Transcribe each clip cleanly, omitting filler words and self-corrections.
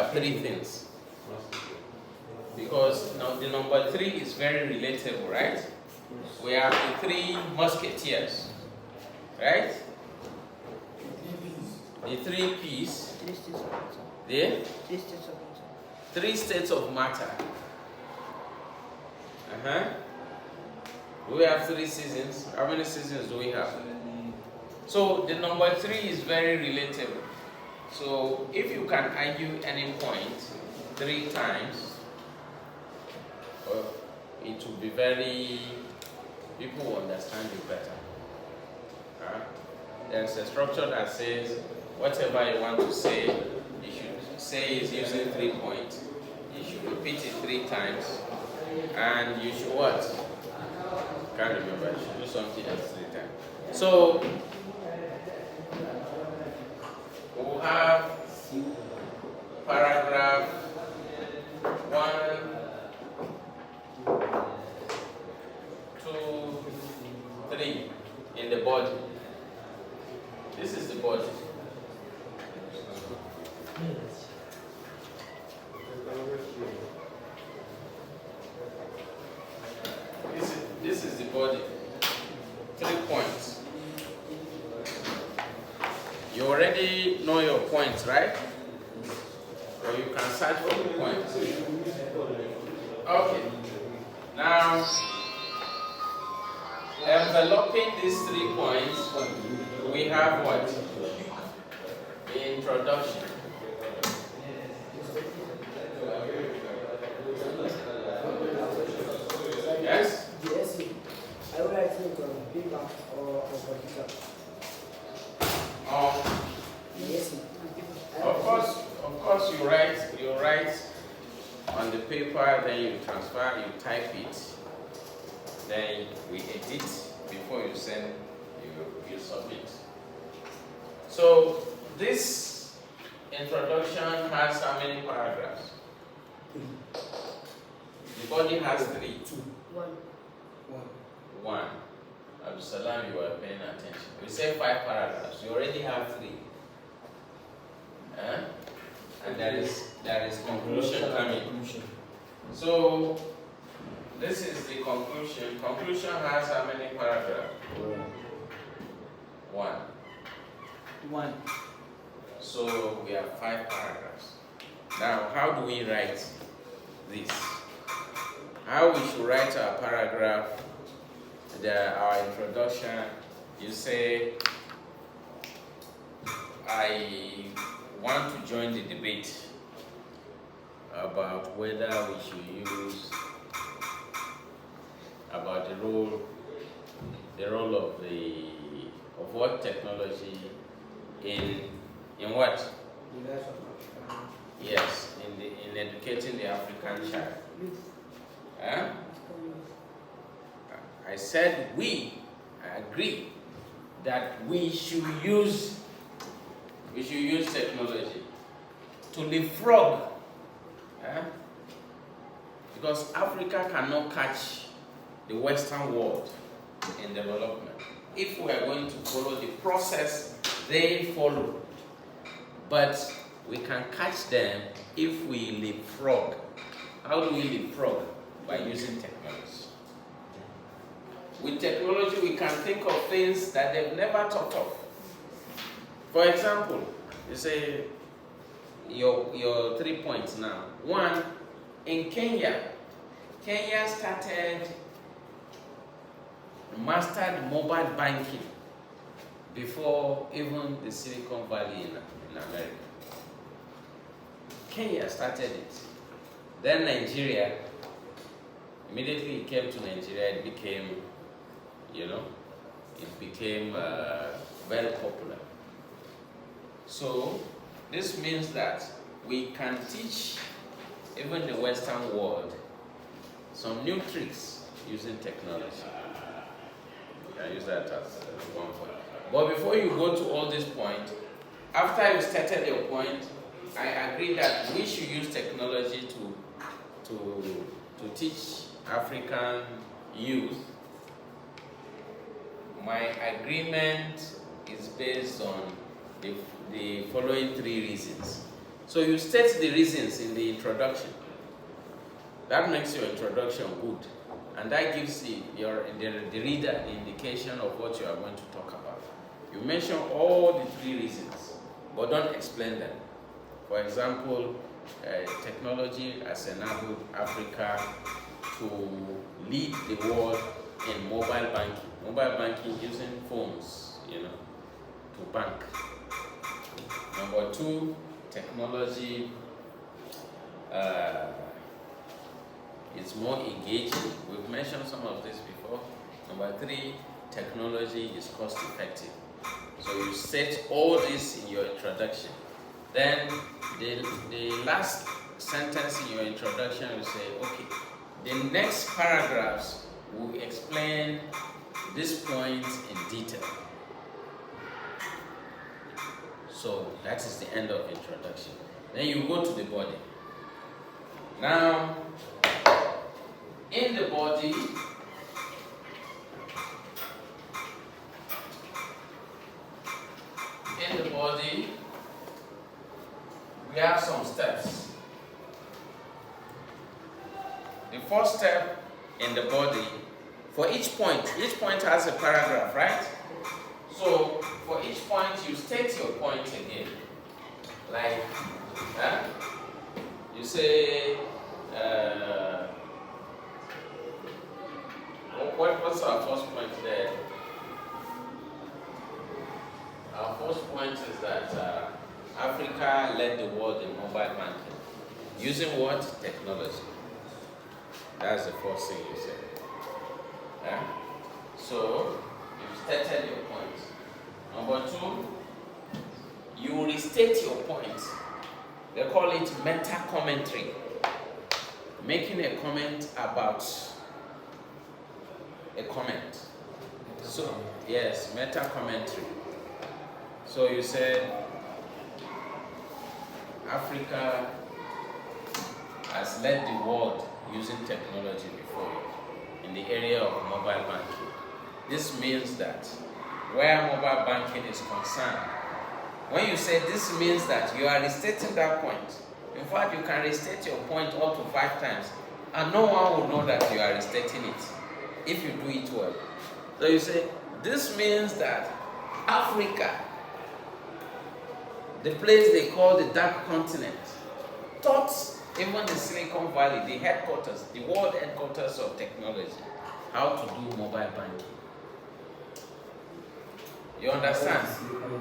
have three things. Because now the number 3 is very relatable, right? We have the 3 musketeers, right? The 3 P's. The 3 states of matter. Do we have 3 seasons? How many seasons do we have? So the number 3 is very relatable. So if you can argue any point 3 times, it will be very, people will understand you better. There's a structure that says whatever you want to say, you should say it using 3 points. You should repeat it 3 times, and you should what? Can't remember. You should do something else 3 times. So we'll have paragraph 1, 2, 3 in the body. This is the body. This is the body. 3 points. You already know your points, right? Or you can search for the points. Okay. Now, enveloping these 3 points, we have what? The introduction. Yes? Yes, I would like to on paper or computer. Yes. Of course, you write on the paper, then you transfer, you type it, then we edit before you send, you submit. So this introduction has how many paragraphs? The body has 3. 1. Abdul Salam, you were paying attention. We said 5 paragraphs. You already have 3. And there is conclusion coming. So this is the conclusion. Conclusion has how many paragraphs? 1. So we have 5 paragraphs. Now, how do we write this? How we should write our paragraph, our introduction. You say, I want to join the debate about whether we should use, about the role of what technology in what? Yes, in educating the African child. I said I agree that we should use technology to leapfrog, because Africa cannot catch the Western world in development if we are going to follow the process they follow. But we can catch them if we leapfrog. How do we leapfrog? By using technology. With technology, we can think of things that they've never thought of. For example, you say your 3 points now. 1, in Kenya started mastered mobile banking before even the Silicon Valley in America. Kenya started it. Then Nigeria, immediately it came to Nigeria, it became, very popular. So this means that we can teach even the Western world some new tricks using technology. You can use that as one point. But before you go to all these points, after you stated your point, I agree that we should use technology to teach African youth. My agreement is based on the following 3 reasons. So you state the reasons in the introduction. That makes your introduction good. And that gives the reader the indication of what you are going to talk about. You mention all the 3 reasons, but don't explain them. For example, technology has enabled Africa to lead the world in mobile banking. Mobile banking using phones, to bank. Number 2, technology is more engaging. We've mentioned some of this before. Number 3, technology is cost effective. So you set all this in your introduction. Then the last sentence in your introduction will say, okay, the next paragraphs will explain this point in detail. So that is the end of introduction. Then you go to the body. Now, in the body, we have some steps. The first step in the body, for each point has a paragraph, right? So for each point, you state your point again. Like, you say, what's our first point there? Our first point is that Africa led the world in mobile banking. Using what? Technology. That's the first thing you say. So, you've stated your point. Number 2, you restate your point. They call it meta-commentary. Making a comment about a comment. So, yes, meta-commentary. So you said, Africa has led the world using technology before in the area of mobile banking. This means that where mobile banking is concerned, when you say this means that you are restating that point. In fact, you can restate your point up to 5 times and no one will know that you are restating it if you do it well. So you say, this means that Africa, the place they call the Dark Continent, taught even the Silicon Valley, the headquarters, the world headquarters of technology, how to do mobile banking. You understand?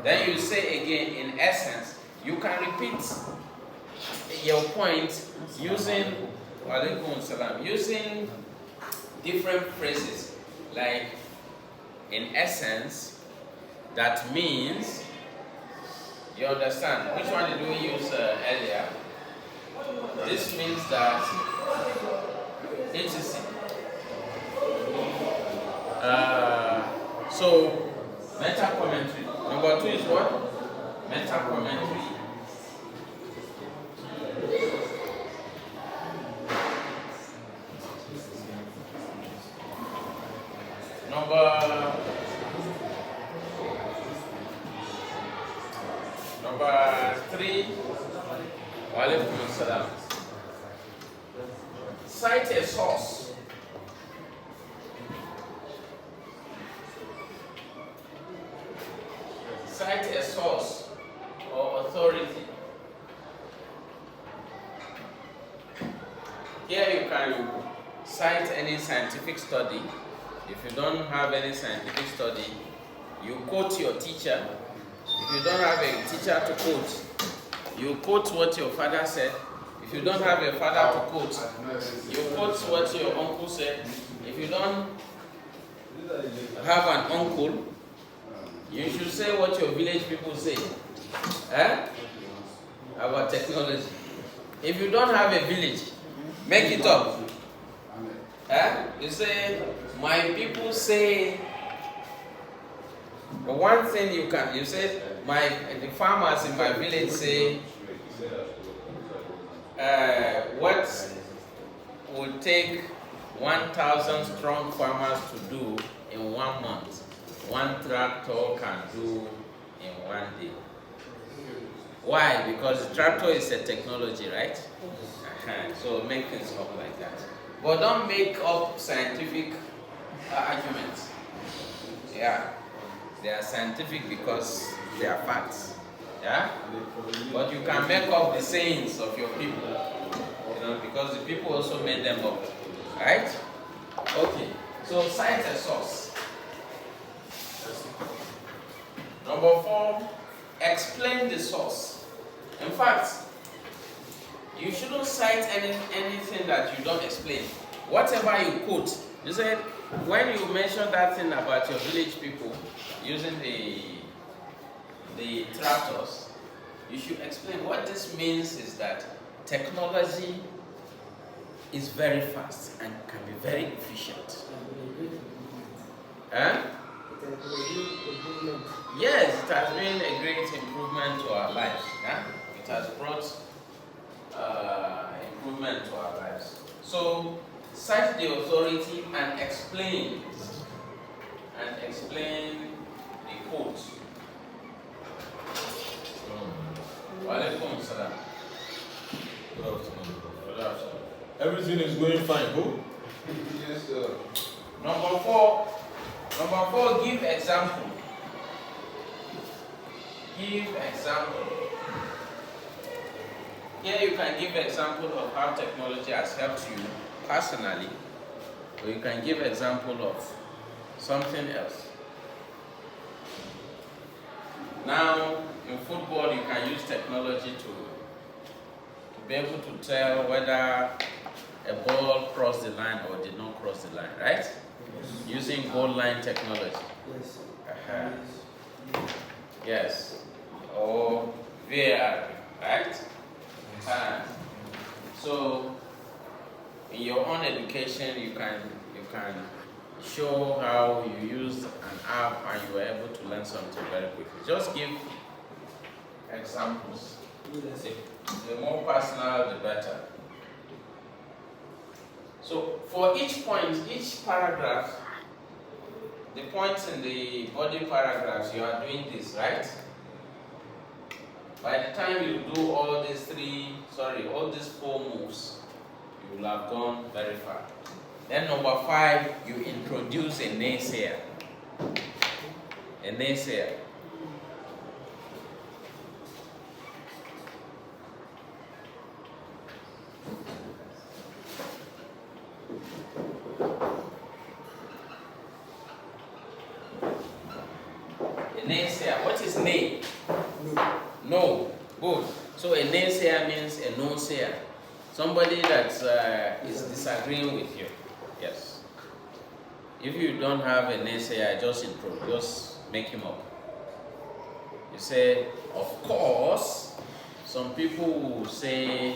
Then you say again, in essence, you can repeat your point using using different phrases. Like, in essence, that means, you understand? Which one did we use earlier? This means that etc. So, meta-commentary. Number 2 is what? Meta-commentary. Number 3. Walaikum salam. Cite a source. Cite a source or authority. Here you can cite any scientific study. If you don't have any scientific study, you quote your teacher. If you don't have a teacher to quote, you quote what your father said. If you don't have a father to quote, you quote what your uncle said. If you don't have an uncle, you should say what your village people say about technology. If you don't have a village, make it up. You say, my people say. The one thing you say, the farmers in my village say, what would take 1,000 strong farmers to do in 1 month, 1 tractor can do in 1 day. Why? Because the tractor is a technology, right? So make things up like that. But don't make up scientific arguments. Yeah. They are scientific because they are facts. Yeah? But you can make up the sayings of your people. Because the people also made them up. Right? Okay. So cite a source. Number 4, explain the source. In fact, you shouldn't cite anything that you don't explain. Whatever you quote, you said, when you mention that thing about your village people using the tractors, you should explain what this means is that technology is very fast and can be very efficient. Huh? Yes, it has been a great improvement to our lives. Yeah? It has brought improvement to our lives. So, cite the authority and explain the quote. Walaikum salam. Good afternoon. Good afternoon. Everything is going fine, who? Yes, sir. Number four, give example. Give example. Here you can give example of how technology has helped you personally, or you can give example of something else. Now, in football, you can use technology to be able to tell whether a ball crossed the line or did not cross the line, right? Yes. Using goal line technology. Yes. Yes. Or VAR, right? So, in your own education, you can show how you used an app and you were able to learn something very quickly. Just give examples. The more personal, the better. So for each point, each paragraph, the points in the body paragraphs, you are doing this, right? By the time you do all these four moves, you will have gone very far. Then number 5, you introduce a naysayer. A naysayer. A naysayer. What is nay? No. Good. So a naysayer means a no-sayer. Somebody that is disagreeing with you. Yes. If you don't have a naysayer, just make him up. You say, of course, some people will say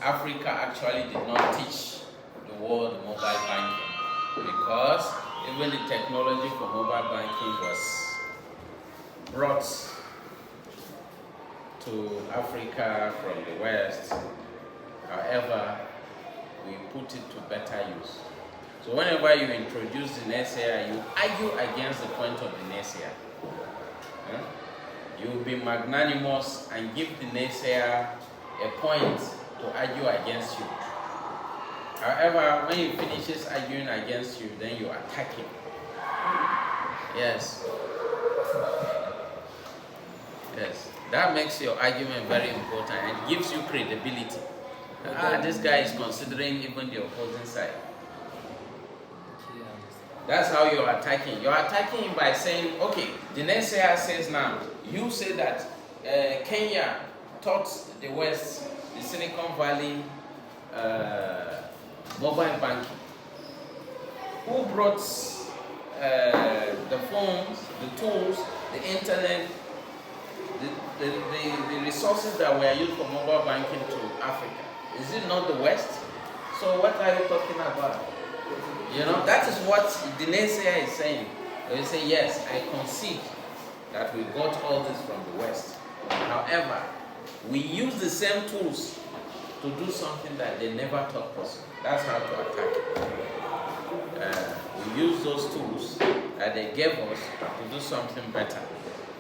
Africa actually did not teach the world mobile banking because even the technology for mobile banking was brought to Africa from the West. However, we put it to better use. So whenever you introduce the naysayer, you argue against the point of the naysayer. You will be magnanimous and give the naysayer a point to argue against you. However, when he finishes arguing against you, then you attack him. Yes. Yes. That makes your argument very important and gives you credibility. This guy is considering even the opposing side. That's how you're attacking. You're attacking him by saying, okay, the naysayer says now, you say that Kenya taught the West, the Silicon Valley, mobile banking. Who brought the phones, the tools, the internet, the resources that were used for mobile banking to Africa? Is it not the West? So what are you talking about? That is what the naysayer is saying. They say, yes, I concede that we got all this from the West. However, we use the same tools to do something that they never thought possible. That's how to attack it. We use those tools that they gave us to do something better,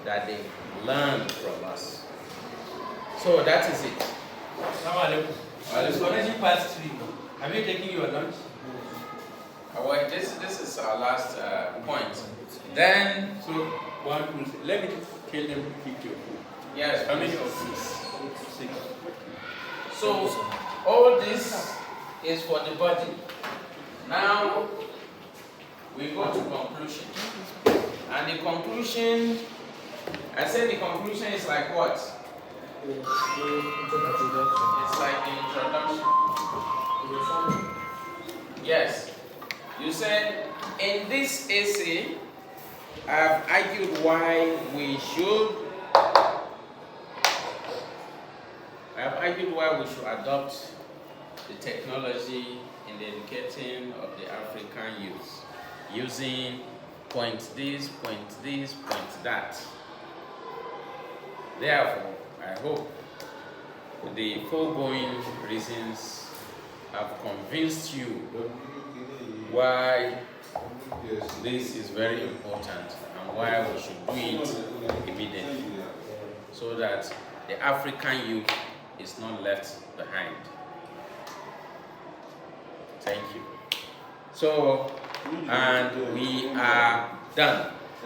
that they learned from us. So that is it. It's already past 3. Have you taken your lunch? Well, this is our last point. Then, So, let me tell them to keep your food. yes. How many of these? 6. So all this is for the body. Now we go to conclusion. And the conclusion, I said the conclusion is like what? It's like the introduction. Yes. You said in this essay, I've argued why we should adopt the technology in the educating of the African youth using point this, point that. Therefore, I hope the foregoing reasons have convinced you why this is very important and why we should do it immediately so that the African youth is not left behind. Thank you. So, and we are done.